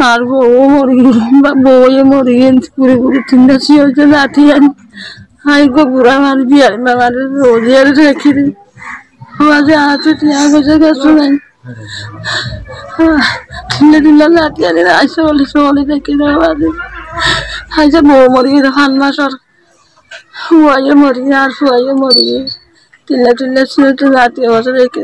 আর বউ মরে বউয়ে মরে গেছে পুরো পুরো তিনটা শিওতে লাঠি আনি হাই গো বুড়া মারি বিয়ার আমার রোজিয়ার রেখে দিই মাঝে আছে টিয়া গেছে গেছো নাই তিনটা তিনটা লাঠি আনি আইসে বলে সবলে রেখে দেওয়া বাজে হাইসে বউ মরে গেছে 5 মাস আর হুয়াইয়ে মরে আর হুয়াইয়ে মরে গেছে তিনটা তিনটা শিওতে লাঠি বসে রেখে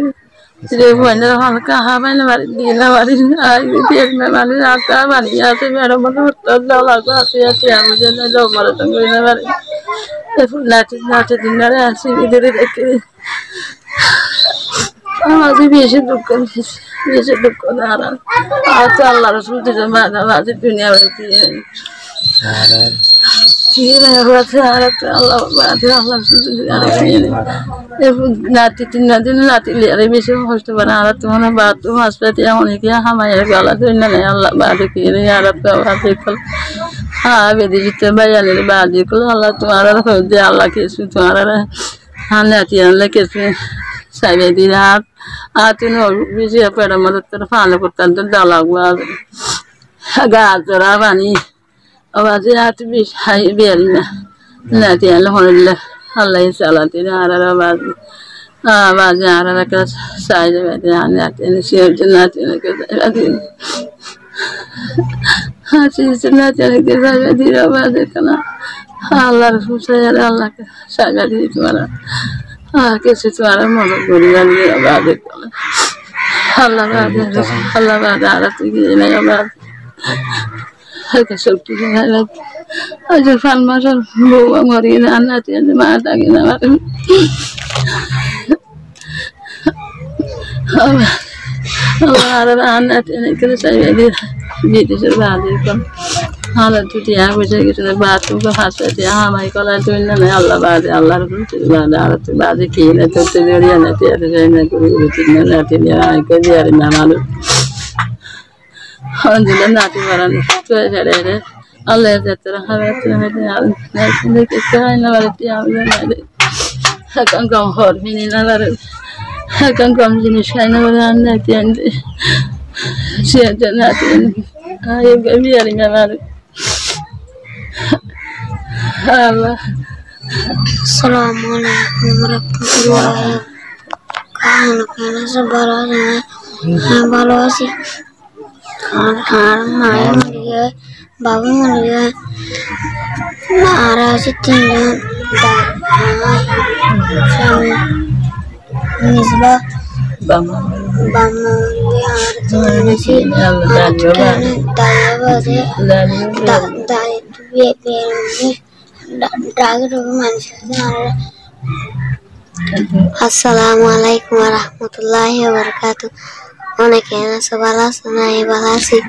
রে বইনের হালকা হাবাইলে মারি দিয়ে না মারি আর দেখ না মারি রাতা বানিয়ে আছে ম্যাডাম মতো দাও লাগবে আছে আছে আমি যেন যাও মারা তো করে না মারি এখন লাঠি লাঠি দিনারে আসি ইধরে রেখে আমাদের বেশি দুঃখ বেশি দুঃখ আর আর তো আল্লাহ রসুল দিতে মাঝে মাঝে দুনিয়া নাতি তিন দিন নাতি লিয়ারে বেশি কষ্ট পারে আর তোমার বাথরুম হাসপাতাল অনেকে হামাইয়ের গলা ধরে নেই আল্লাহ বাদে কিনে আর বাদে কল হ্যাঁ বেদি দিতে বাইয়ালের বাদে কল আল্লাহ তোমার দে আল্লাহ কিছু তোমার হ্যাঁ নাতি আনলে কিছু সাইবে দিন আর তুমি বেশি পেড়ে মতো তোর ফালে করতাম তো ডালাগো গাছ জোড়া পানি আওয়াজে আত বিশ হাই বেরি না নাতি আনলে হলে আল্লাহ চালাতে আর আওয়াজ আওয়াজে আর একটা সাইজে বেদি নাতি সে নাতি হাসি নাতি সাইবে দিয়ে আওয়াজে কেনা আল্লাহ রসুল সাইয়ারে আল্লাহকে সাইবে দিয়ে তোমার কিছু তোমার মনে করি আনিয়ে আওয়াজে কেনা আল্লাহ বাদে আল্লাহ বাদে আর তুই গিয়ে নাই আওয়াজ haka sauki da halak aje fan masal bo ngori na anati ande mata gina mata Allah anati ane kira saya di serbadi kan hala tu dia baca gitu batu ke hasa dia mai kalau tu ini Allah bade Allah tu bade Allah tu bade kini tu dia nanti ada saya nak guru tu nanti dia ikut dia ada malu alhamdulillah nanti barang tu ada Allah jatuh habat ada nanti kita ini berarti ada akan kau hor ini nalar akan kau jenis kain nalar nanti nanti siapa nanti ayo biar ini nalar Allah Assalamualaikum warahmatullahi wabarakatuh karena sebarang balo sih माया मर गया बाबू मर गया नारा से 3 मिसबा बामा Assalamualaikum warahmatullahi wabarakatuh. Onek enak sebalas naik balasi.